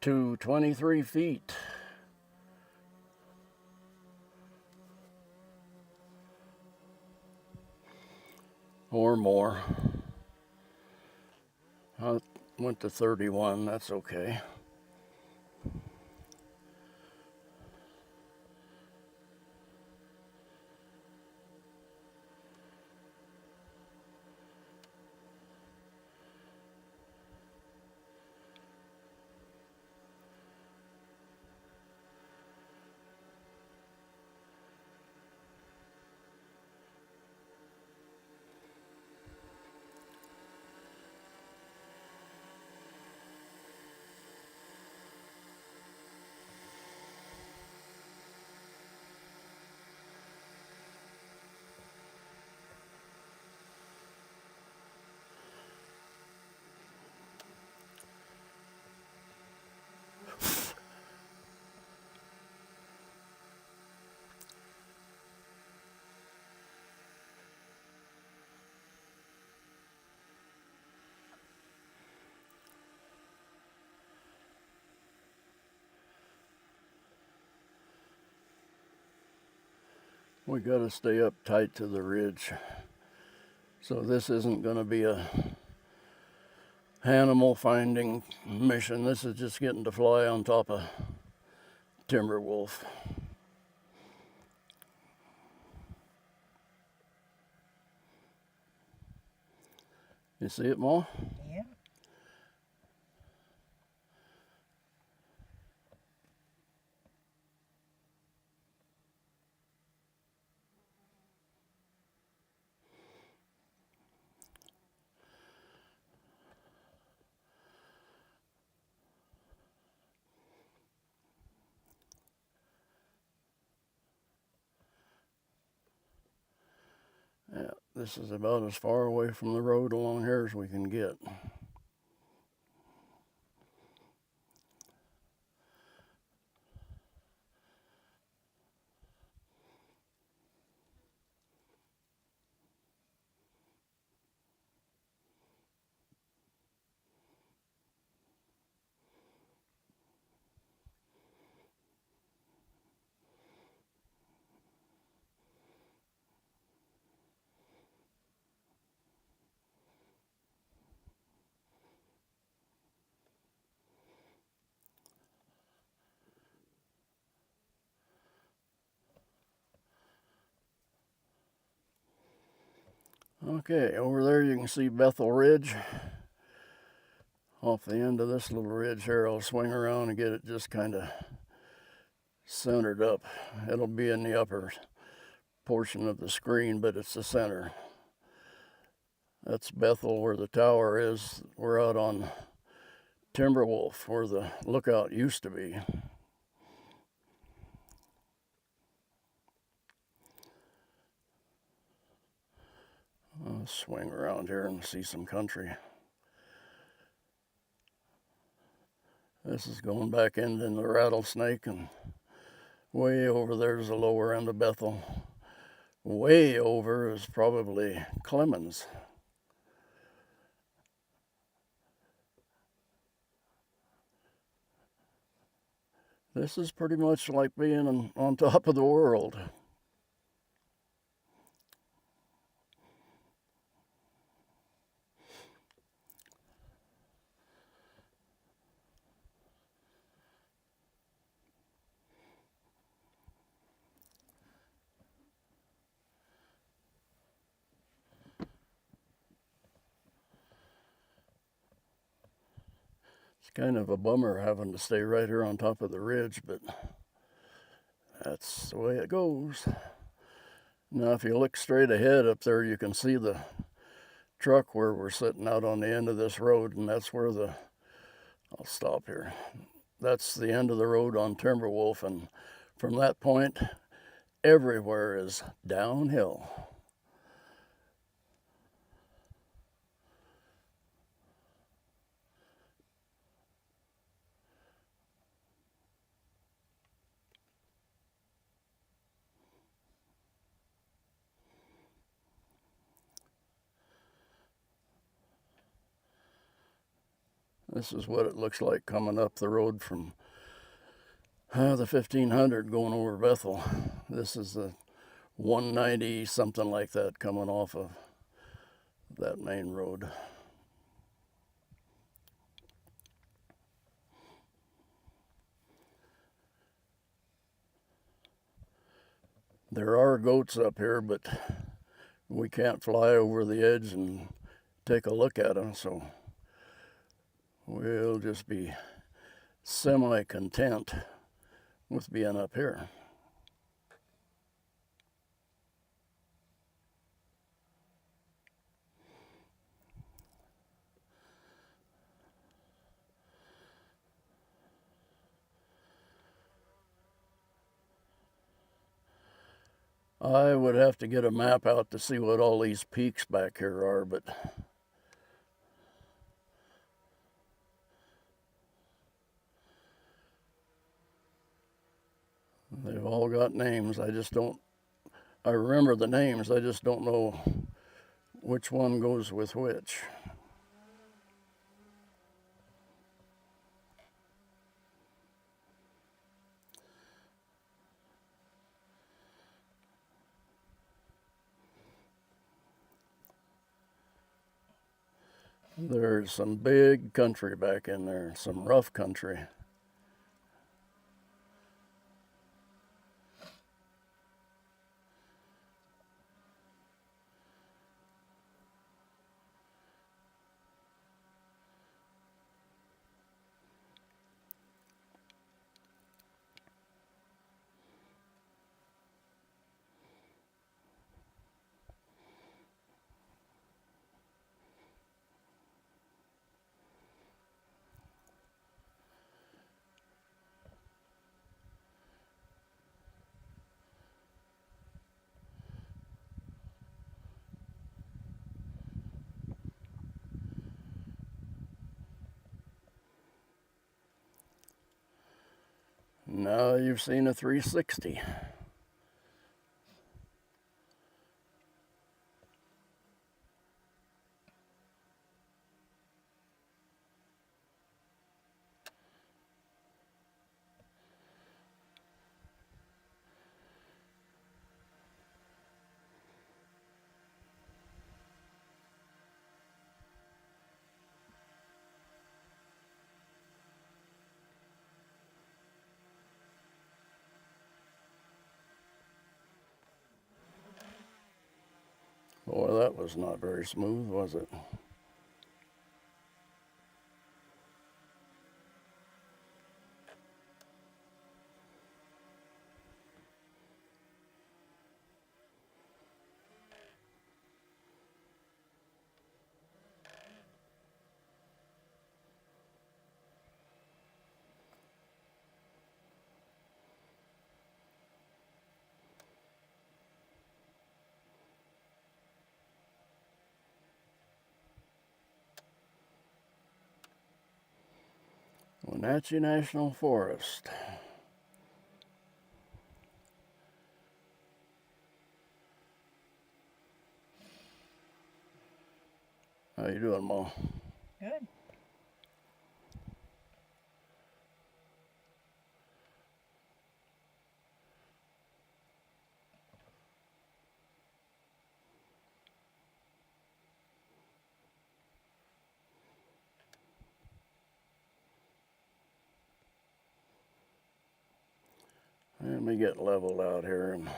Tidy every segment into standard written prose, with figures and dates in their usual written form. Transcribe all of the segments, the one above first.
to 23 feet. Or more. I went to 31, that's okay. We got to stay up tight to the ridge. So this isn't going to be a animal finding mission. This is just getting to fly on top of Timberwolf. You see it, Ma? Yeah. Yeah, this is about as far away from the road along here as we can get. Okay, over there you can see Bethel Ridge. Off the end of this little ridge here, I'll swing around and get it just kind of centered up. It'll be in the upper portion of the screen, but it's the center. That's Bethel where the tower is. We're out on Timberwolf where the lookout used to be. I'll swing around here and see some country. This is going back in the Rattlesnake, and way over there's the lower end of Bethel. Way over is probably Clemens. This is pretty much like being on top of the world. It's kind of a bummer having to stay right here on top of the ridge, but that's the way it goes. Now, if you look straight ahead up there, you can see the truck where we're sitting out on the end of this road, and that's where I'll stop here. That's the end of the road on Timberwolf, and from that point, everywhere is downhill. This is what it looks like coming up the road from the 1500 going over Bethel. This is the 190, something like that, coming off of that main road. There are goats up here, but we can't fly over the edge and take a look at them, so we'll just be semi-content with being up here. I would have to get a map out to see what all these peaks back here are, but they've all got names. I remember the names, I just don't know which one goes with which. There's some big country back in there, some rough country. Now you've seen a 360. Boy, that was not very smooth, was it? Wenatchee National Forest. How you doing, Ma? Good. Let me get leveled out here and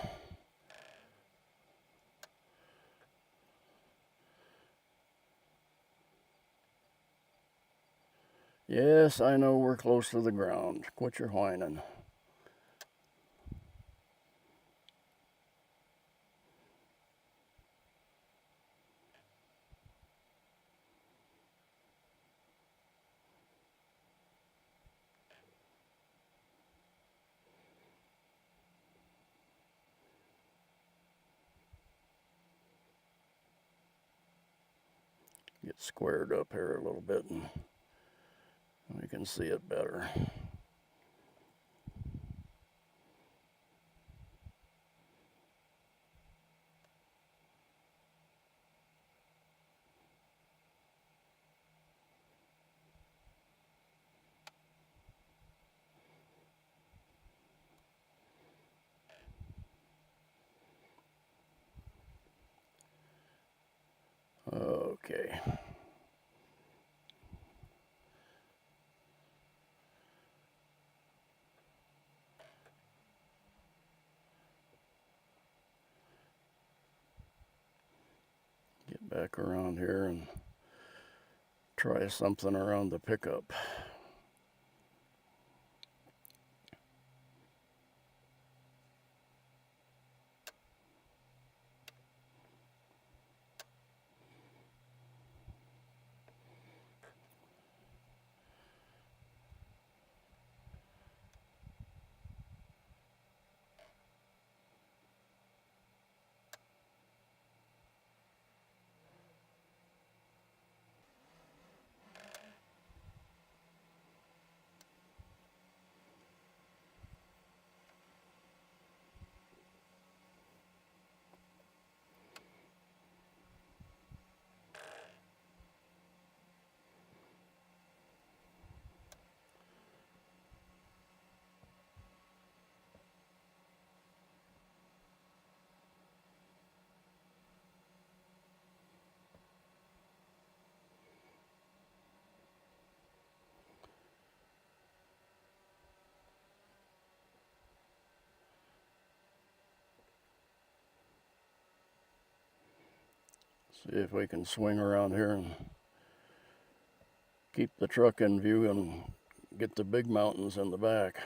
yes, I know we're close to the ground. Quit your whining. Get squared up here a little bit and we can see it better. Okay. Get back around here and try something around the pickup. See if we can swing around here and keep the truck in view and get the big mountains in the back.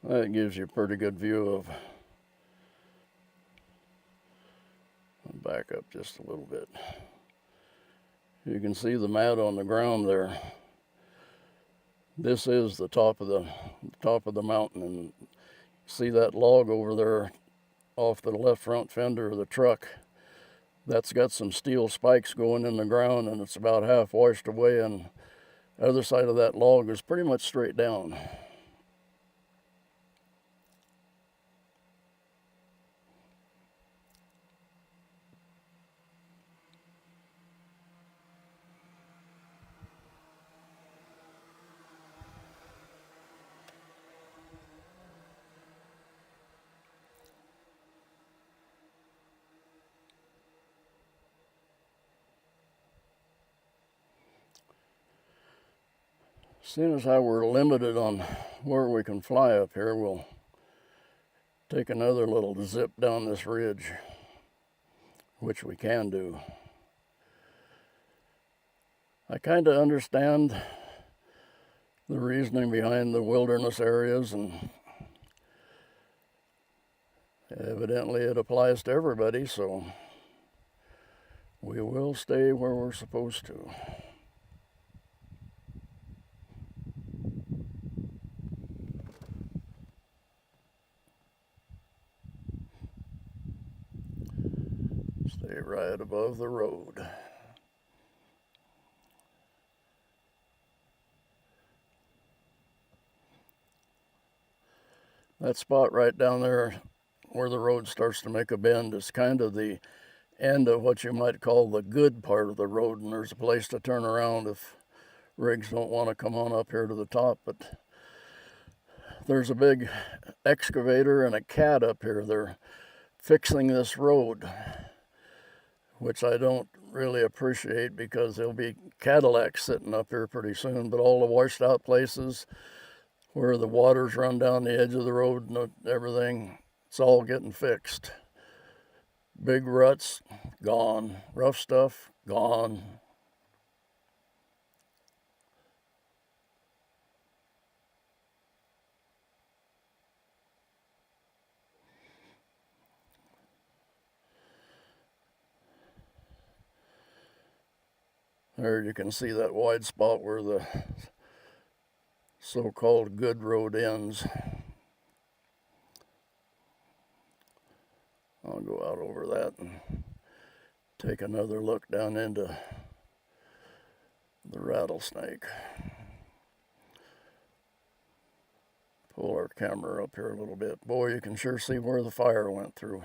That gives you a pretty good view of. Back up just a little bit. You can see the mat on the ground there. This is the top of the mountain, and see that log over there off the left front fender of the truck. That's got some steel spikes going in the ground, and it's about half washed away, and the other side of that log is pretty much straight down. Seeing as how we're limited on where we can fly up here, we'll take another little zip down this ridge, which we can do. I kind of understand the reasoning behind the wilderness areas, and evidently it applies to everybody, so we will stay where we're supposed to. Stay right above the road. That spot right down there where the road starts to make a bend is kind of the end of what you might call the good part of the road, and there's a place to turn around if rigs don't want to come on up here to the top. But there's a big excavator and a cat up here. They're fixing this road, which I don't really appreciate because there'll be Cadillacs sitting up here pretty soon, but all the washed out places where the waters run down the edge of the road and everything, it's all getting fixed. Big ruts, gone. Rough stuff, gone. There you can see that wide spot where the so-called good road ends. I'll go out over that and take another look down into the rattlesnake. Pull our camera up here a little bit. Boy, you can sure see where the fire went through.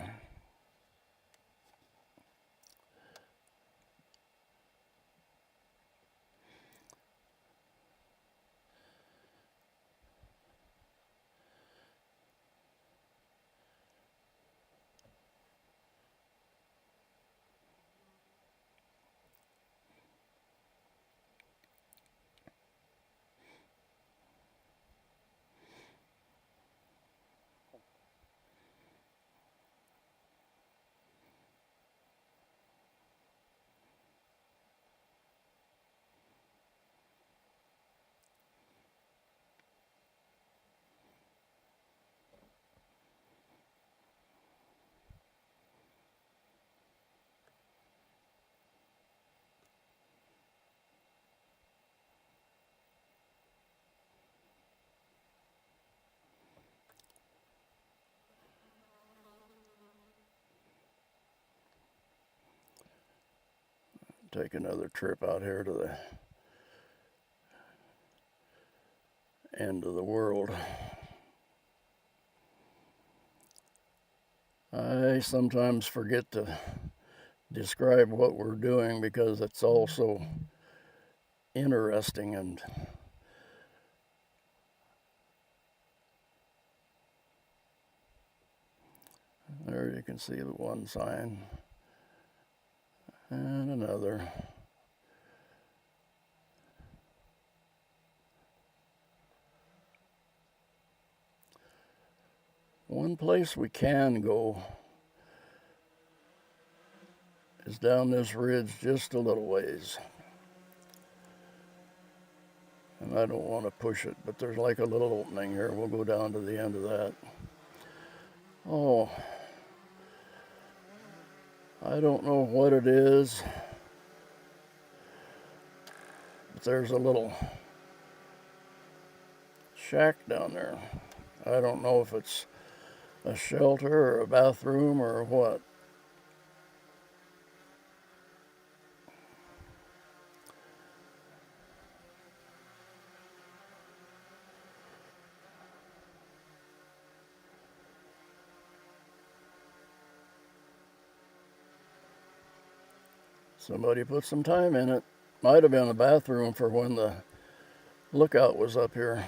Take another trip out here to the end of the world. I sometimes forget to describe what we're doing because it's all so interesting, and there you can see the one sign and another. One place we can go is down this ridge just a little ways. And I don't want to push it, but there's like a little opening here. We'll go down to the end of that. Oh, I don't know what it is, but there's a little shack down there. I don't know if it's a shelter or a bathroom or what. Somebody put some time in it. Might have been a bathroom for when the lookout was up here.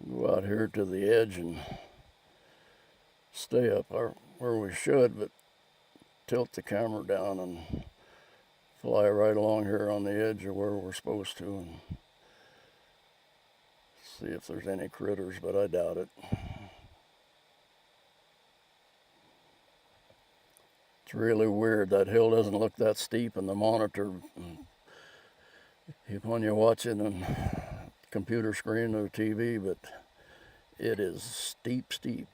Go out here to the edge and stay up where we should, but tilt the camera down and fly right along here on the edge of where we're supposed to and see if there's any critters, but I doubt it. It's really weird. That hill doesn't look that steep in the monitor when you watch it on computer screen or TV, but it is steep, steep.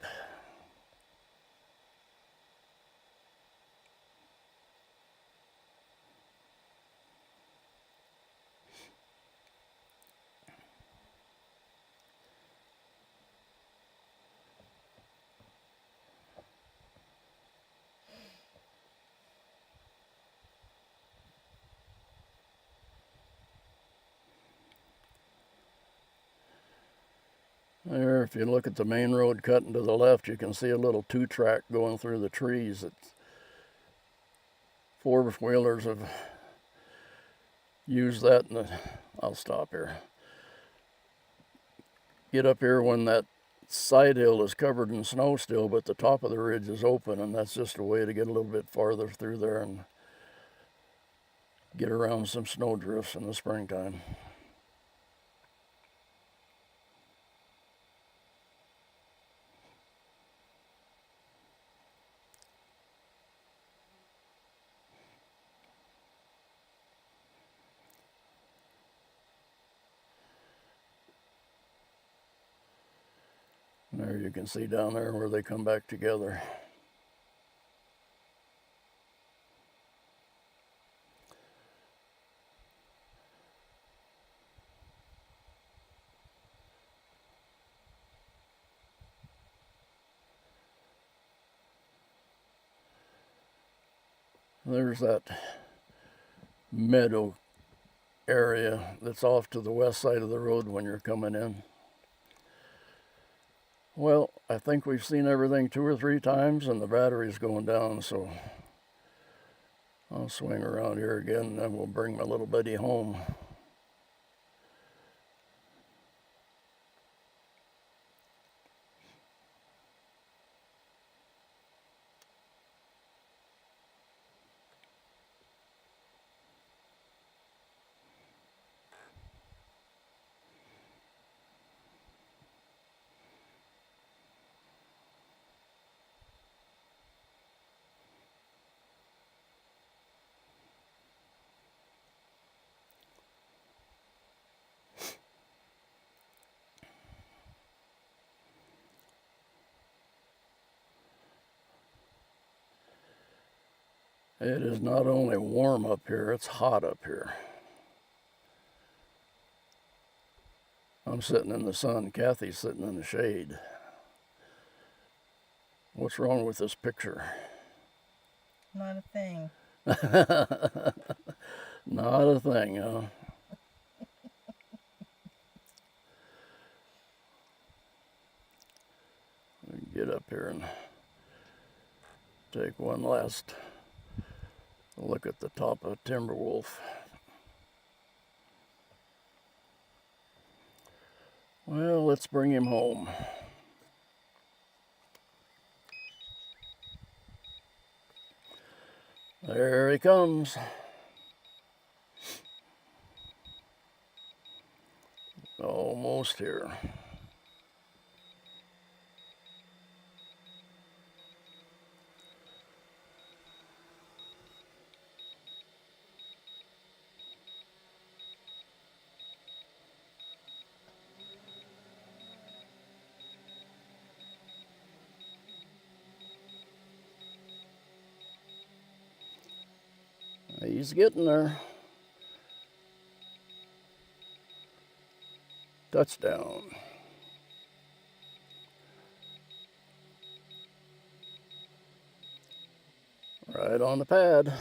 There, if you look at the main road cutting to the left, you can see a little two-track going through the trees that four-wheelers have use that in the, I'll stop here. Get up here when that side hill is covered in snow still, but the top of the ridge is open, and that's just a way to get a little bit farther through there and get around some snow drifts in the springtime. There you can see down there where they come back together. There's that meadow area that's off to the west side of the road when you're coming in. Well, I think we've seen everything 2 or 3 times and the battery's going down, so I'll swing around here again and then we'll bring my little buddy home. It is not only warm up here, it's hot up here. I'm sitting in the sun, Kathy's sitting in the shade. What's wrong with this picture? Not a thing. Not a thing, huh? Get up here and take one last look at the top of Timberwolf. Well, let's bring him home. There he comes. Almost here. He's getting there. Touchdown. Right on the pad.